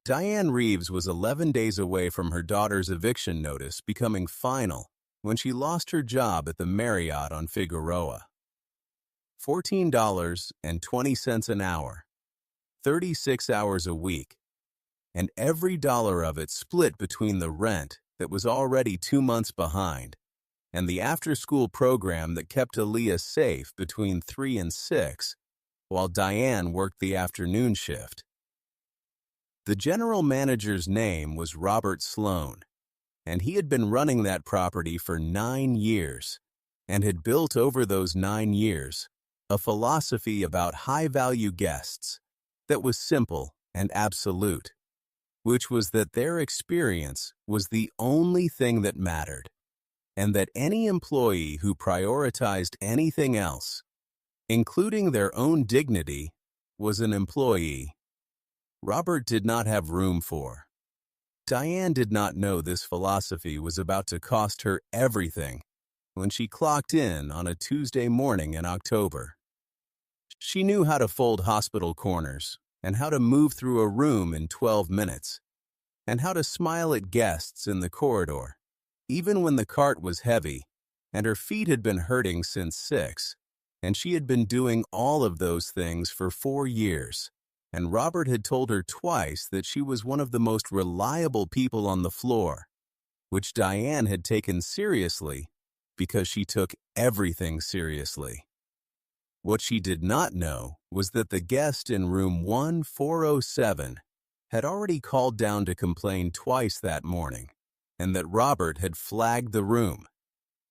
Diane Reeves was 11 days away from her daughter's eviction notice becoming final when she lost her job at the Marriott on Figueroa. $14.20 an hour, 36 hours a week, and every dollar of it split between the rent that was already 2 months behind and the after-school program that kept Aaliyah safe between 3 and 6 while Diane worked the afternoon shift. The general manager's name was Robert Sloan, and he had been running that property for 9 years and had built over those 9 years a philosophy about high-value guests that was simple and absolute, which was that their experience was the only thing that mattered, and that any employee who prioritized anything else, including their own dignity, was an employee Robert did not have room for. Diane did not know this philosophy was about to cost her everything when she clocked in on a Tuesday morning in October. She knew how to fold hospital corners and how to move through a room in 12 minutes and how to smile at guests in the corridor, even when the cart was heavy and her feet had been hurting since 6, and she had been doing all of those things for 4 years. And Robert had told her twice that she was one of the most reliable people on the floor, which Diane had taken seriously because she took everything seriously. What she did not know was that the guest in room 1407 had already called down to complain twice that morning, and that Robert had flagged the room,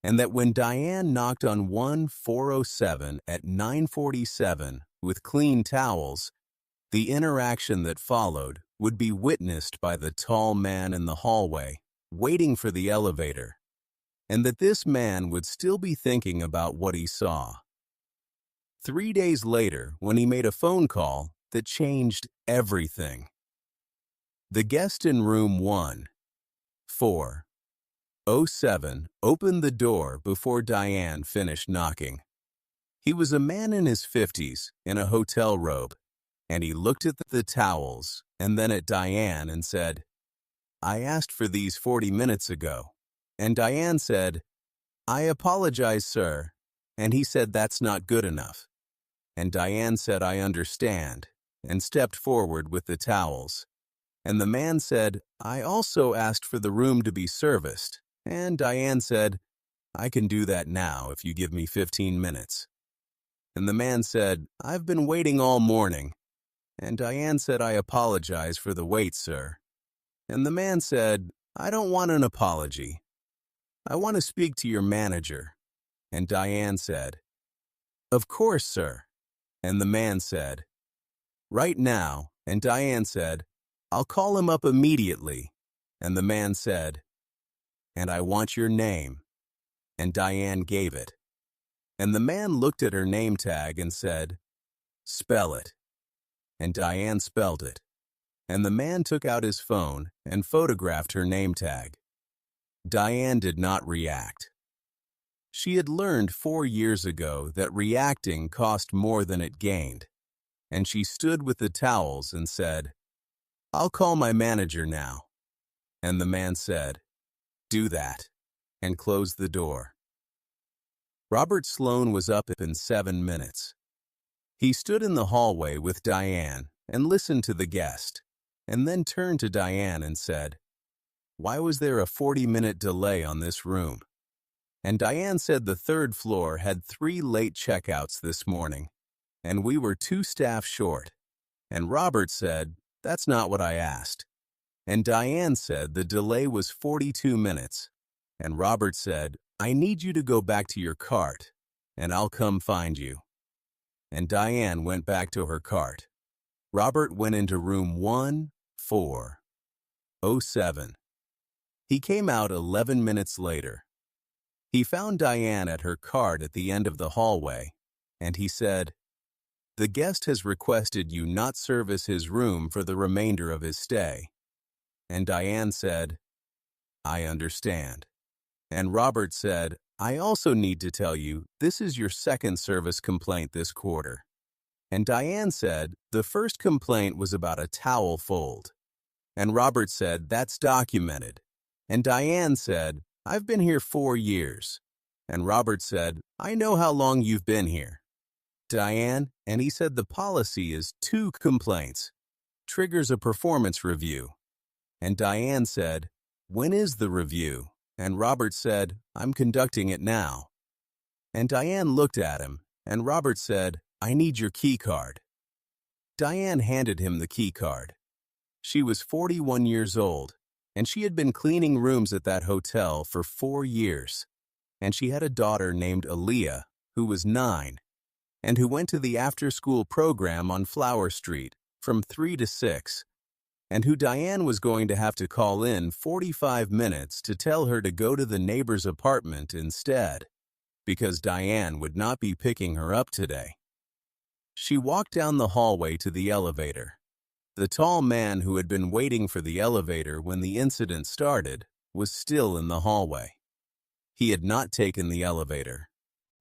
and that when Diane knocked on 1407 at 9:47 with clean towels, the interaction that followed would be witnessed by the tall man in the hallway, waiting for the elevator, and that this man would still be thinking about what he saw. 3 days later, when he made a phone call that changed everything. The guest in room 1407 opened the door before Diane finished knocking. He was a man in his 50s in a hotel robe, and he looked at the towels and then at Diane and said, "I asked for these 40 minutes ago." And Diane said, "I apologize, sir." And he said, "That's not good enough." And Diane said, "I understand," and stepped forward with the towels. And the man said, "I also asked for the room to be serviced." And Diane said, "I can do that now if you give me 15 minutes. And the man said, "I've been waiting all morning." And Diane said, "I apologize for the wait, sir." And the man said, "I don't want an apology. I want to speak to your manager." And Diane said, "Of course, sir." And the man said, "Right now." And Diane said, "I'll call him up immediately." And the man said, "And I want your name." And Diane gave it. And the man looked at her name tag and said, "Spell it." And Diane spelled it. And the man took out his phone and photographed her name tag. Diane did not react. She had learned 4 years ago that reacting cost more than it gained, and she stood with the towels and said, "I'll call my manager now." And the man said, "Do that," and closed the door. Robert Sloan was up in 7 minutes. He stood in the hallway with Diane and listened to the guest, and then turned to Diane and said, "Why was there a 40-minute delay on this room?" And Diane said the 3rd floor had 3 late checkouts this morning, and we were 2 staff short. And Robert said, "That's not what I asked." And Diane said the delay was 42 minutes. And Robert said, "I need you to go back to your cart, and I'll come find you." And Diane went back to her cart. Robert went into room 1407. He came out 11 minutes later. He found Diane at her cart at the end of the hallway, and he said, "The guest has requested you not service his room for the remainder of his stay." And Diane said, "I understand." And Robert said, "I also need to tell you, this is your 2nd service complaint this quarter." And Diane said, the first complaint was about a towel fold. And Robert said, "That's documented." And Diane said, "I've been here 4 years." And Robert said, "I know how long you've been here." Diane, and he said the policy is 2 complaints, triggers a performance review. And Diane said, "When is the review?" And Robert said, "I'm conducting it now." And Diane looked at him, and Robert said, "I need your key card." Diane handed him the key card. She was 41 years old, and she had been cleaning rooms at that hotel for 4 years. And she had a daughter named Aaliyah, who was 9, and who went to the after-school program on Flower Street from 3 to 6, and who Diane was going to have to call in 45 minutes to tell her to go to the neighbor's apartment instead, because Diane would not be picking her up today. She walked down the hallway to the elevator. The tall man who had been waiting for the elevator when the incident started was still in the hallway. He had not taken the elevator.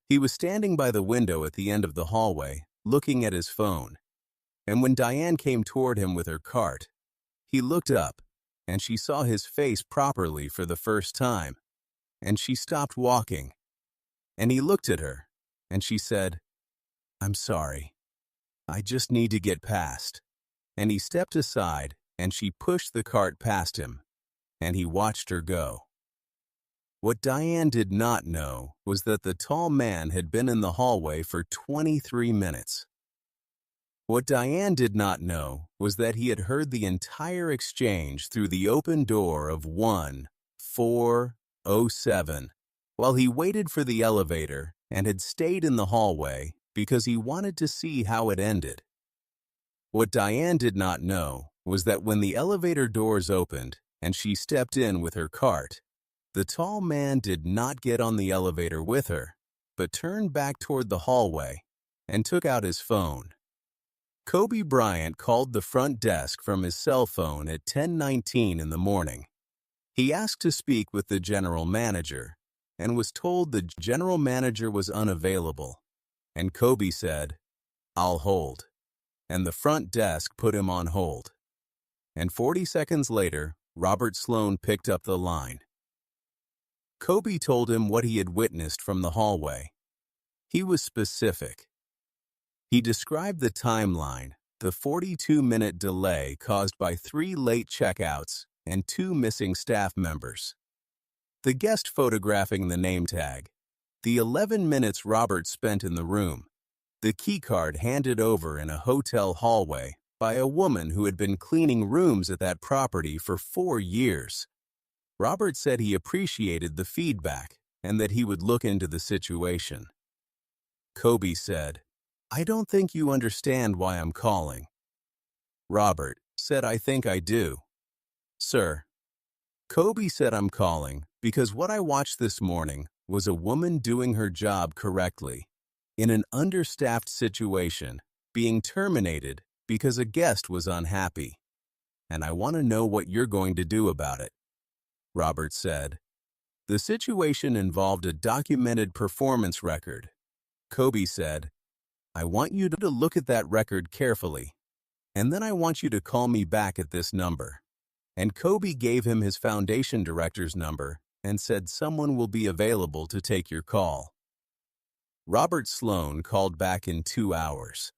He was standing by the window at the end of the hallway, looking at his phone. And when Diane came toward him with her cart, he looked up, and she saw his face properly for the first time, and she stopped walking. And he looked at her, and she said, "I'm sorry. I just need to get past." And he stepped aside, and she pushed the cart past him, and he watched her go. What Diane did not know was that the tall man had been in the hallway for 23 minutes. What Diane did not know was that he had heard the entire exchange through the open door of 1407 while he waited for the elevator and had stayed in the hallway because he wanted to see how it ended. What Diane did not know was that when the elevator doors opened and she stepped in with her cart, the tall man did not get on the elevator with her, but turned back toward the hallway and took out his phone. Kobe Bryant called the front desk from his cell phone at 10:19 in the morning. He asked to speak with the general manager and was told the general manager was unavailable. And Kobe said, "I'll hold." And the front desk put him on hold. And 40 seconds later, Robert Sloan picked up the line. Kobe told him what he had witnessed from the hallway. He was specific. He described the timeline, the 42-minute delay caused by 3 late checkouts and 2 missing staff members, the guest photographing the name tag, the 11 minutes Robert spent in the room, the keycard handed over in a hotel hallway by a woman who had been cleaning rooms at that property for 4 years. Robert said he appreciated the feedback and that he would look into the situation. Kobe said, "I don't think you understand why I'm calling." Robert said, "I think I do." "Sir." Kobe said, "I'm calling because what I watched this morning was a woman doing her job correctly in an understaffed situation, being terminated because a guest was unhappy. And I want to know what you're going to do about it." Robert said, "The situation involved a documented performance record." Kobe said, "I want you to look at that record carefully, and then I want you to call me back at this number." And Kobe gave him his foundation director's number and said someone will be available to take your call. Robert Sloan called back in 2 hours.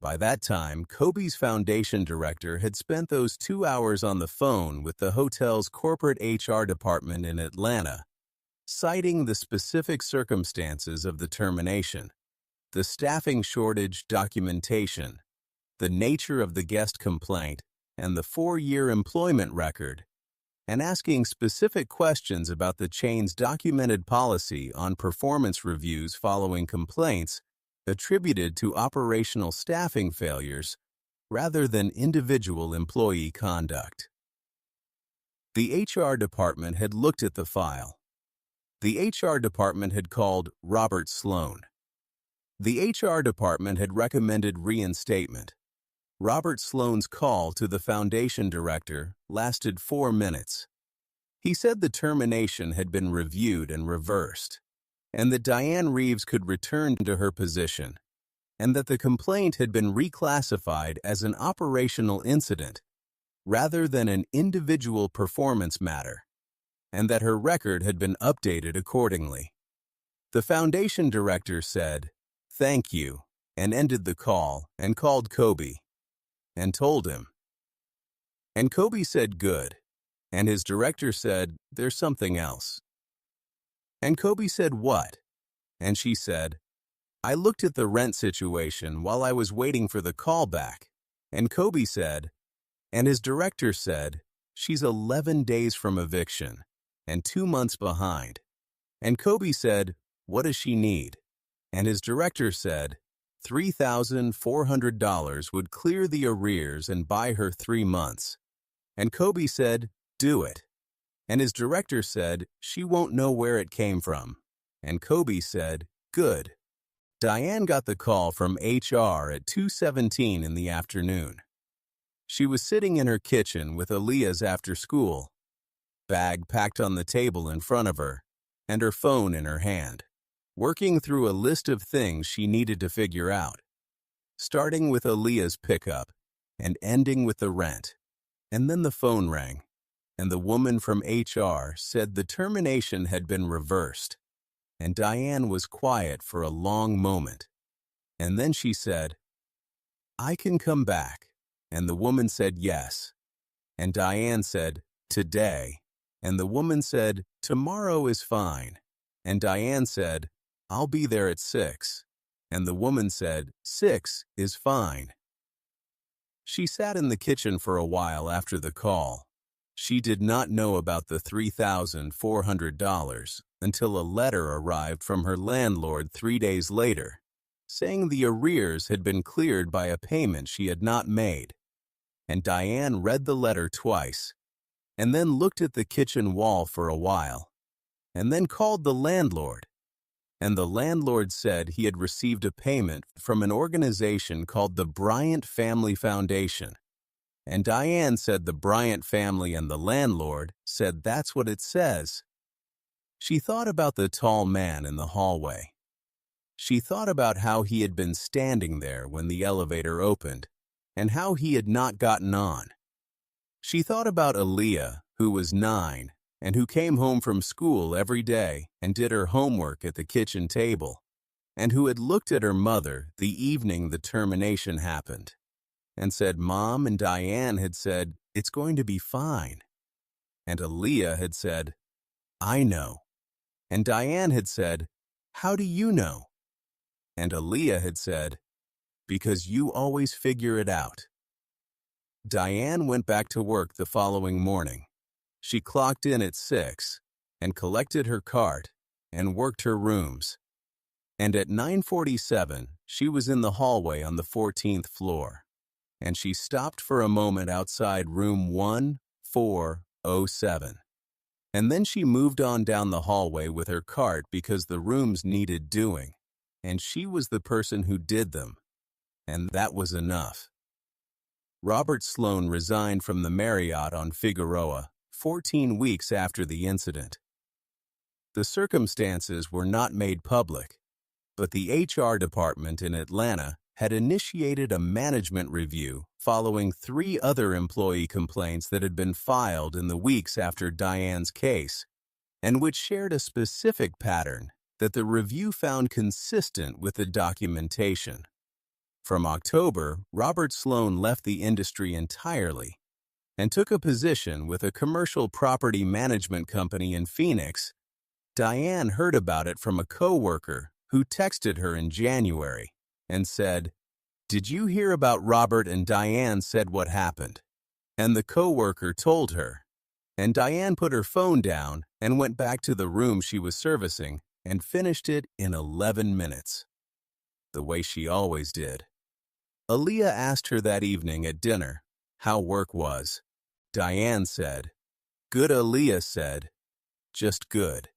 By that time, Kobe's foundation director had spent those 2 hours on the phone with the hotel's corporate HR department in Atlanta, citing the specific circumstances of the termination, the staffing shortage documentation, the nature of the guest complaint, and the 4-year employment record, and asking specific questions about the chain's documented policy on performance reviews following complaints attributed to operational staffing failures rather than individual employee conduct. The HR department had looked at the file. The HR department had called Robert Sloan. The HR department had recommended reinstatement. Robert Sloan's call to the foundation director lasted 4 minutes. He said the termination had been reviewed and reversed, and that Diane Reeves could return to her position, and that the complaint had been reclassified as an operational incident, rather than an individual performance matter, and that her record had been updated accordingly. The foundation director said, "Thank you," and ended the call and called Kobe and told him. And Kobe said, "Good." And his director said, "There's something else." And Kobe said, "What?" And she said, "I looked at the rent situation while I was waiting for the call back." And Kobe said, and his director said, "She's 11 days from eviction and 2 months behind." And Kobe said, "What does she need?" And his director said, $3,400 would clear the arrears and buy her 3 months. And Kobe said, "Do it." And his director said, "She won't know where it came from." And Kobe said, "Good." Diane got the call from HR at 2:17 in the afternoon. She was sitting in her kitchen with Aaliyah's after school, bag packed on the table in front of her, and her phone in her hand, working through a list of things she needed to figure out, starting with Aaliyah's pickup and ending with the rent. And then the phone rang, and the woman from HR said the termination had been reversed, and Diane was quiet for a long moment. And then she said, "I can come back." And the woman said yes. And Diane said, "Today." And the woman said, "Tomorrow is fine." And Diane said, "I'll be there at 6." And the woman said, "6 is fine." She sat in the kitchen for a while after the call. She did not know about the $3,400 until a letter arrived from her landlord 3 days later, saying the arrears had been cleared by a payment she had not made. And Diane read the letter twice, and then looked at the kitchen wall for a while, and then called the landlord. And the landlord said he had received a payment from an organization called the Bryant Family Foundation. And Diane said the Bryant family and the landlord said that's what it says. She thought about the tall man in the hallway. She thought about how he had been standing there when the elevator opened, and how he had not gotten on. She thought about Aaliyah, who was 9, and who came home from school every day and did her homework at the kitchen table, and who had looked at her mother the evening the termination happened, and said Mom and Diane had said, "It's going to be fine." And Aaliyah had said, "I know." And Diane had said, "How do you know?" And Aaliyah had said, "Because you always figure it out." Diane went back to work the following morning. She clocked in at 6 and collected her cart and worked her rooms. And at 9:47, she was in the hallway on the 14th floor, and she stopped for a moment outside room 1407. And then she moved on down the hallway with her cart because the rooms needed doing, and she was the person who did them. And that was enough. Robert Sloan resigned from the Marriott on Figueroa 14 weeks after the incident. The circumstances were not made public, but the HR department in Atlanta had initiated a management review following 3 other employee complaints that had been filed in the weeks after Diane's case, and which shared a specific pattern that the review found consistent with the documentation. From October, Robert Sloan left the industry entirely and took a position with a commercial property management company in Phoenix. Diane heard about it from a coworker who texted her in January and said, "Did you hear about Robert and Diane said what happened?" And the coworker told her, and Diane put her phone down and went back to the room she was servicing and finished it in 11 minutes, the way she always did. Aaliyah asked her that evening at dinner how work was. Diane said, "Good." Aaliyah said, "Just good."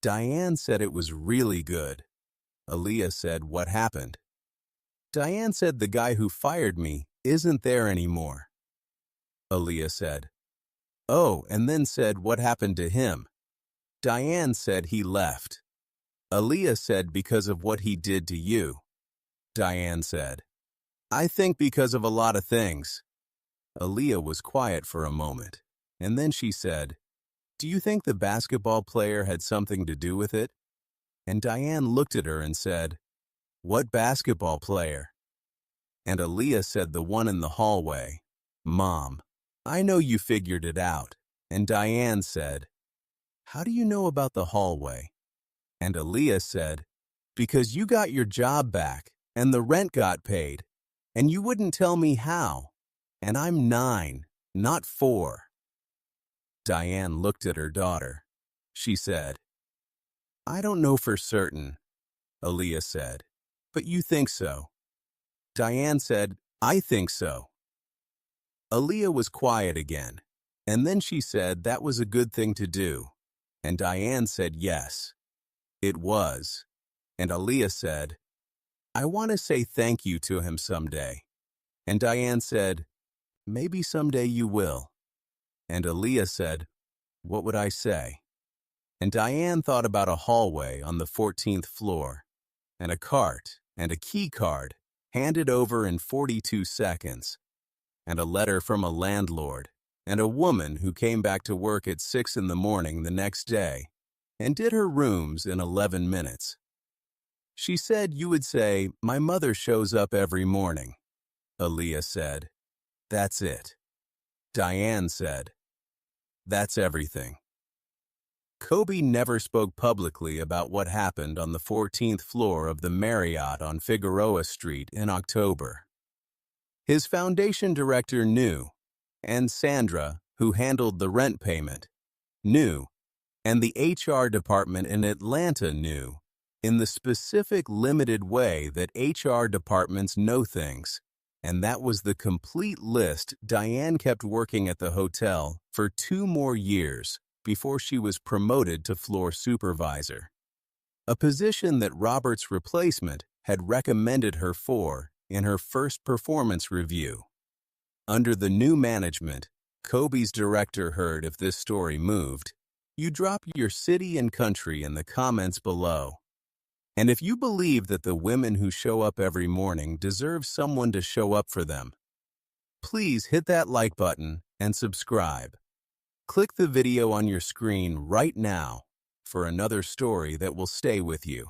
Diane said it was really good. Aaliyah said, "What happened?" Diane said, "The guy who fired me isn't there anymore." Aaliyah said, "Oh," and then said, "What happened to him?" Diane said he left. Aaliyah said, "Because of what he did to you." Diane said, "I think because of a lot of things." Aaliyah was quiet for a moment, and then she said, "Do you think the basketball player had something to do with it?" And Diane looked at her and said, "What basketball player?" And Aaliyah said, "The one in the hallway." "Mom, I know you figured it out." And Diane said, "How do you know about the hallway?" And Aaliyah said, "Because you got your job back, and the rent got paid, and you wouldn't tell me how. And I'm 9, not 4. Diane looked at her daughter. She said, "I don't know for certain," Aaliyah said, "but you think so." Diane said, "I think so." Aaliyah was quiet again, and then she said that was a good thing to do, and Diane said yes, it was, and Aaliyah said, "I want to say thank you to him someday," and Diane said, "Maybe someday you will," and Aaliyah said, "What would I say?" And Diane thought about a hallway on the 14th floor, and a cart and a key card handed over in 42 seconds, and a letter from a landlord, and a woman who came back to work at 6 in the morning the next day and did her rooms in 11 minutes. She said you would say, "My mother shows up every morning." Aaliyah said, "That's it." Diane said, "That's everything." Kobe never spoke publicly about what happened on the 14th floor of the Marriott on Figueroa Street in October. His foundation director knew, and Sandra, who handled the rent payment, knew, and the HR department in Atlanta knew, in the specific limited way that HR departments know things, and that was the complete list. Diane kept working at the hotel for 2 more years before she was promoted to floor supervisor, a position that Robert's replacement had recommended her for in her first performance review. Under the new management, Kobe's director heard if this story moved. You drop your city and country in the comments below. And if you believe that the women who show up every morning deserve someone to show up for them, please hit that like button and subscribe. Click the video on your screen right now for another story that will stay with you.